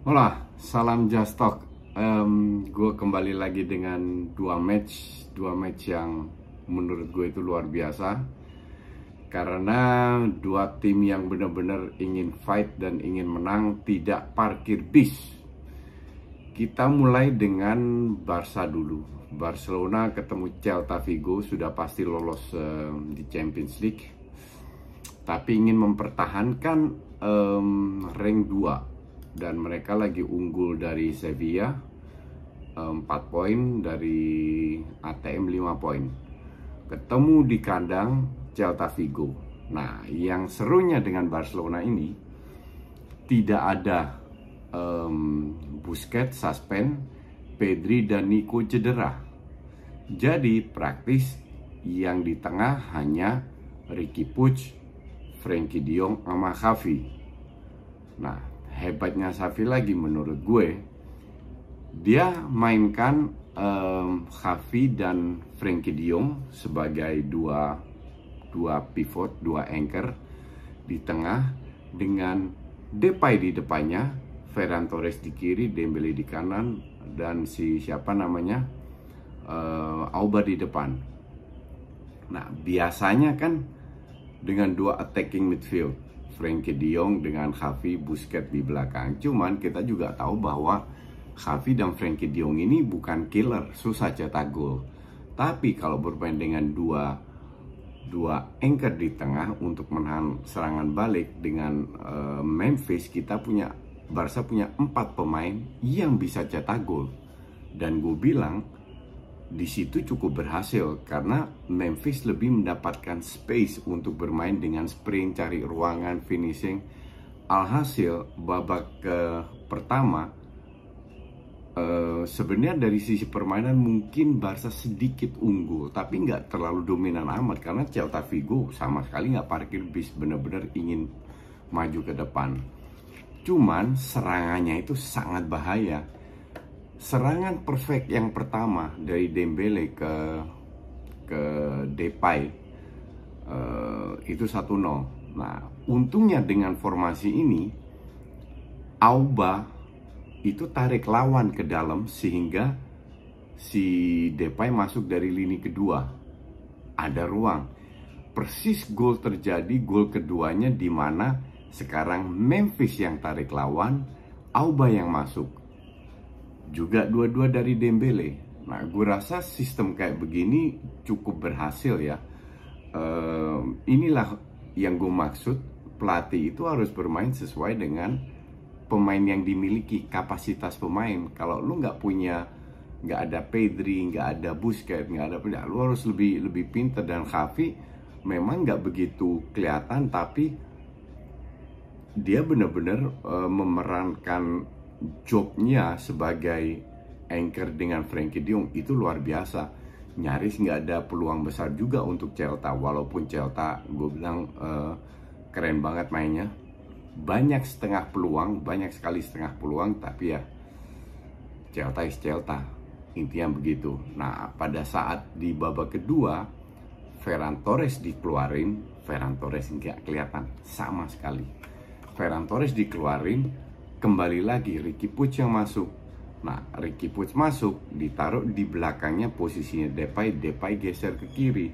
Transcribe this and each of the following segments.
Hola, salam Just Talk. Gue kembali lagi dengan dua match yang menurut gue itu luar biasa. Karena dua tim yang benar-benar ingin fight dan ingin menang, tidak parkir bis. Kita mulai dengan Barca dulu. Barcelona ketemu Celta Vigo, sudah pasti lolos di Champions League. Tapi ingin mempertahankan rank 2. Dan mereka lagi unggul dari Sevilla 4 poin, dari ATM 5 poin. Ketemu di kandang Celta Vigo. Nah, yang serunya dengan Barcelona ini tidak ada Busquets suspend, Pedri dan Nico cedera. Jadi praktis yang di tengah hanya Riqui Puig, Frenkie de Jong sama Xavi. Nah, hebatnya Xavi lagi menurut gue, dia mainkan Xavi dan Frenkie de Jong sebagai dua pivot, dua anchor di tengah, dengan Depay di depannya, Ferran Torres di kiri, Dembele di kanan, dan Auba di depan. Nah, biasanya kan dengan dua attacking midfield, Frenkie de Jong dengan Xavi, Busquets di belakang. Cuman kita juga tahu bahwa Xavi dan Frenkie de Jong ini bukan killer, susah cetak gol. Tapi kalau bermain dengan dua anchor di tengah untuk menahan serangan balik dengan Memphis, Barca punya 4 pemain yang bisa cetak gol. Dan gue bilang di situ cukup berhasil karena Memphis lebih mendapatkan space untuk bermain dengan sprint, cari ruangan, finishing. Alhasil babak pertama sebenarnya dari sisi permainan mungkin Barca sedikit unggul, tapi nggak terlalu dominan amat karena Celta Vigo sama sekali nggak parkir bis, benar-benar ingin maju ke depan. Cuman serangannya itu sangat bahaya. Serangan perfect yang pertama dari Dembele ke Depay itu 1-0. Nah, untungnya dengan formasi ini Auba itu tarik lawan ke dalam sehingga si Depay masuk dari lini kedua. Ada ruang. Persis gol terjadi, gol keduanya di mana sekarang Memphis yang tarik lawan, Auba yang masuk. Juga dua-dua dari Dembele. Nah, gue rasa sistem kayak begini cukup berhasil ya. Inilah yang gue maksud, pelatih itu harus bermain sesuai dengan pemain yang dimiliki, kapasitas pemain. Kalau lu nggak ada Pedri, nggak ada Busquets, lu harus lebih pintar. Dan Xavi memang nggak begitu kelihatan, tapi dia benar-benar memerankan jobnya sebagai anchor dengan Frenkie de Jong itu luar biasa. Nyaris nggak ada peluang besar juga untuk Celta, walaupun Celta gue bilang keren banget mainnya. Banyak sekali setengah peluang, tapi ya Celta is Celta, intinya begitu. Nah, pada saat di babak kedua Ferran Torres dikeluarin, Ferran Torres nggak kelihatan sama sekali. Ferran Torres dikeluarin, kembali lagi Riqui Puig yang masuk. Nah, Riqui Puig masuk, ditaruh di belakangnya posisinya Depay geser ke kiri.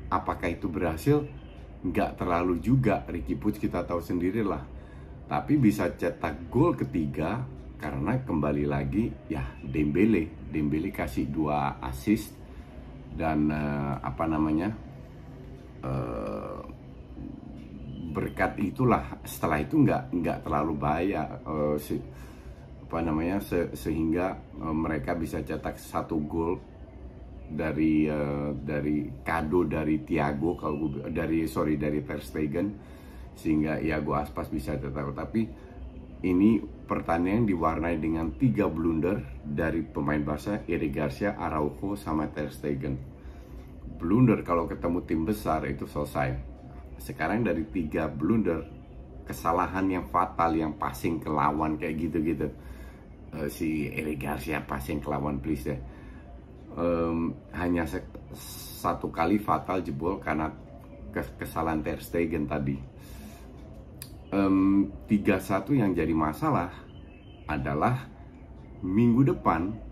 Apakah itu berhasil? Nggak terlalu juga. Riqui Puig kita tahu sendirilah. Tapi bisa cetak gol ketiga karena kembali lagi ya Dembele kasih 2 assist dan berkat itulah setelah itu nggak terlalu bahaya sehingga mereka bisa cetak 1 gol dari kado dari Thiago dari Ter Stegen, sehingga Iago Aspas bisa cetak. Tapi ini pertandingan diwarnai dengan 3 blunder dari pemain Barca, Eric Garcia, Araujo sama Ter Stegen. Blunder kalau ketemu tim besar itu selesai. Sekarang dari 3 blunder, kesalahan yang fatal, yang passing ke lawan kayak gitu-gitu, si Eric Garcia passing ke lawan, please ya, hanya 1 kali fatal jebol karena kesalahan Ter Stegen tadi. 3-1 yang jadi masalah adalah minggu depan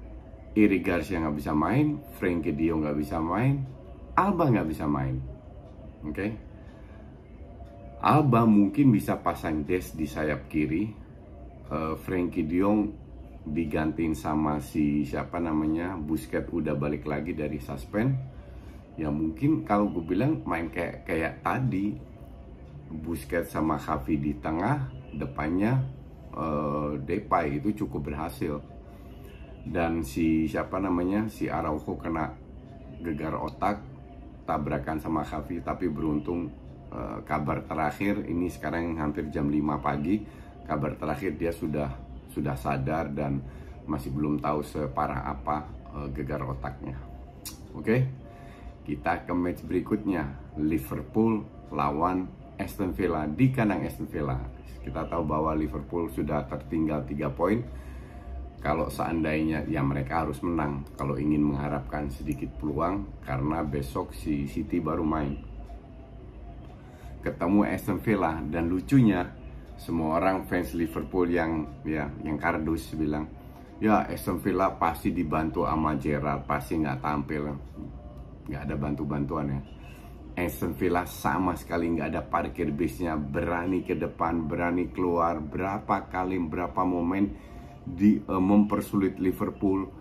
Eric Garcia nggak bisa main, Frenkie de Jong nggak bisa main, Alba nggak bisa main. Oke, Alba mungkin bisa pasang Des di sayap kiri, Frenkie de Jong digantiin sama si siapa namanya, Busquets udah balik lagi dari suspend. Ya mungkin kalau gue bilang main kayak tadi, Busquets sama Xavi di tengah, depannya Depay, itu cukup berhasil. Dan si siapa namanya, si Araujo kena gegar otak, tabrakan sama Xavi, tapi beruntung kabar terakhir ini sekarang hampir jam 5 pagi, kabar terakhir dia sudah sadar dan masih belum tahu separah apa gegar otaknya. Oke, kita ke match berikutnya, Liverpool lawan Aston Villa di kandang Aston Villa. Kita tahu bahwa Liverpool sudah tertinggal 3 poin. Kalau seandainya ya mereka harus menang kalau ingin mengharapkan sedikit peluang, karena besok si City baru main ketemu Aston Villa. Dan lucunya semua orang fans Liverpool yang kardus bilang ya Aston Villa pasti dibantu sama Gerrard, pasti nggak tampil. Nggak ada bantu-bantuan ya. Aston Villa sama sekali nggak ada parkir bisnya, berani ke depan, berani keluar, berapa momen mempersulit Liverpool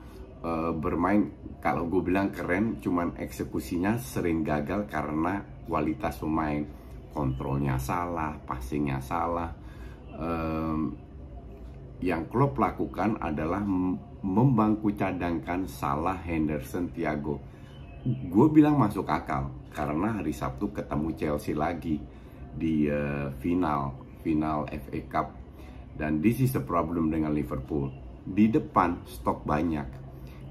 bermain. Kalau gue bilang keren, cuman eksekusinya sering gagal karena kualitas pemain, kontrolnya salah, passingnya salah. Yang Klopp lakukan adalah membangku cadangkan Salah, Henderson, Thiago. Gue bilang masuk akal karena hari Sabtu ketemu Chelsea lagi di final FA Cup. Dan this is the problem dengan Liverpool. Di depan stok banyak,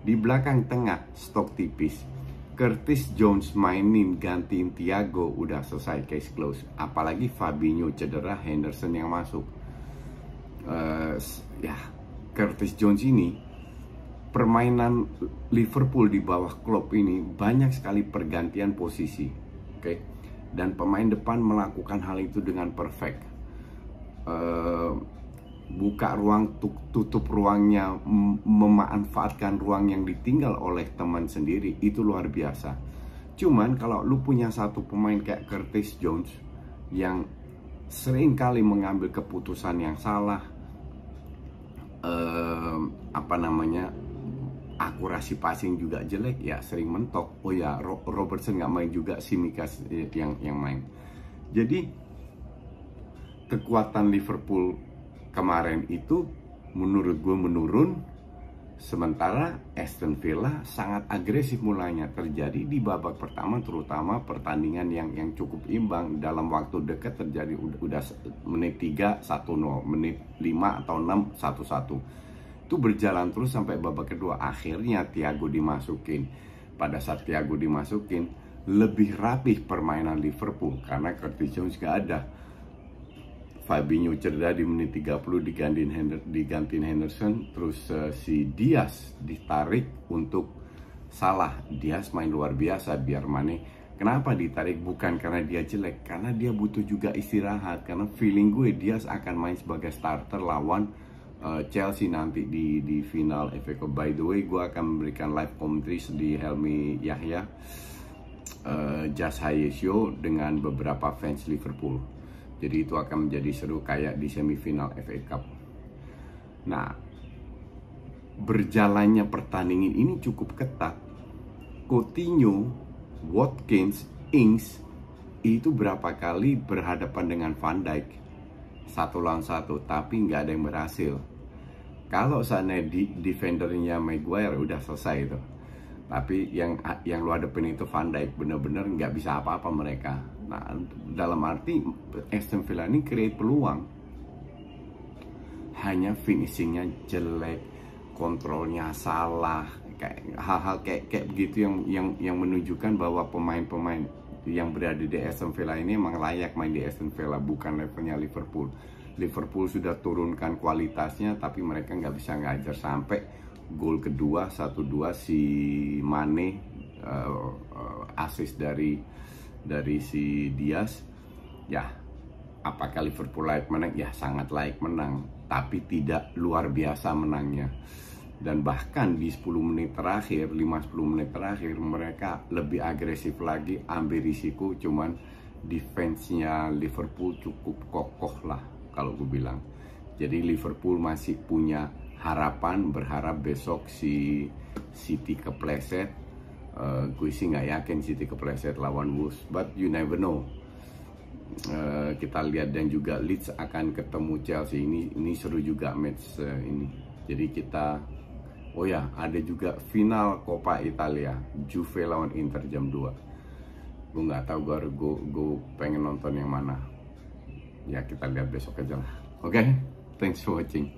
di belakang tengah stok tipis. Curtis Jones mainin gantiin Thiago, udah selesai, case close. Apalagi Fabinho cedera, Henderson yang masuk. Curtis Jones ini, permainan Liverpool di bawah Klopp ini banyak sekali pergantian posisi, oke? Dan pemain depan melakukan hal itu dengan perfect. Buka ruang, tutup ruangnya, memanfaatkan ruang yang ditinggal oleh teman sendiri, itu luar biasa. Cuman kalau lu punya satu pemain kayak Curtis Jones yang sering kali mengambil keputusan yang salah, akurasi passing juga jelek, ya sering mentok. Oh ya, Robertson nggak main juga, Tsimikas yang main. Jadi kekuatan Liverpool kemarin itu menurut gue menurun, sementara Aston Villa sangat agresif mulainya. Terjadi di babak pertama, terutama pertandingan yang cukup imbang, dalam waktu dekat terjadi udah menit 3 1-0, menit 5 atau 6 1-1. Itu berjalan terus sampai babak kedua. Akhirnya Thiago dimasukin. Pada saat Thiago dimasukin, lebih rapih permainan Liverpool karena Curtis Jones gak ada. Fabinho cedera di menit 30, digantiin Henderson. Terus si Diaz ditarik untuk Salah. Diaz main luar biasa biar Mane. Kenapa ditarik? Bukan karena dia jelek, karena dia butuh juga istirahat. Karena feeling gue Diaz akan main sebagai starter lawan Chelsea nanti di final FA Cup. By the way, gue akan memberikan live commentary di Helmi Yahya, Just Haye Show dengan beberapa fans Liverpool. Jadi itu akan menjadi seru kayak di semifinal FA Cup. Nah, berjalannya pertandingan ini cukup ketat. Coutinho, Watkins, Ings itu berapa kali berhadapan dengan Van Dijk 1 lawan 1, tapi nggak ada yang berhasil. Kalau seandainya defendernya Maguire udah selesai itu. Tapi yang lu hadapin itu Van Dijk, bener-bener nggak bisa apa-apa mereka. Nah, dalam arti Aston Villa ini create peluang, hanya finishingnya jelek, kontrolnya salah, kayak hal-hal kayak begitu yang menunjukkan bahwa pemain-pemain yang berada di Aston Villa ini emang layak main di Aston Villa, bukan levelnya Liverpool. Liverpool sudah turunkan kualitasnya, tapi mereka nggak bisa ngajar. Sampai gol kedua 1-2 si Mane, assist dari si Diaz. Ya, Apakah Liverpool layak menang? Ya sangat layak menang, tapi tidak luar biasa menangnya. Dan bahkan di 10 menit terakhir, 5-10 menit terakhir, mereka lebih agresif lagi, ambil risiko. Cuman defense-nya Liverpool cukup kokoh lah kalau gue bilang. Jadi Liverpool masih punya harapan, berharap besok si City kepleset. Gue sih nggak yakin City kepleset lawan Wolves, but you never know. Kita lihat, dan juga Leeds akan ketemu Chelsea. Ini seru juga match ini. Jadi kita, oh ya, ada juga final Coppa Italia, Juve lawan Inter jam 2. Gue nggak tahu, gue pengen nonton yang mana. Ya kita lihat besok aja lah. Oke, thanks for watching.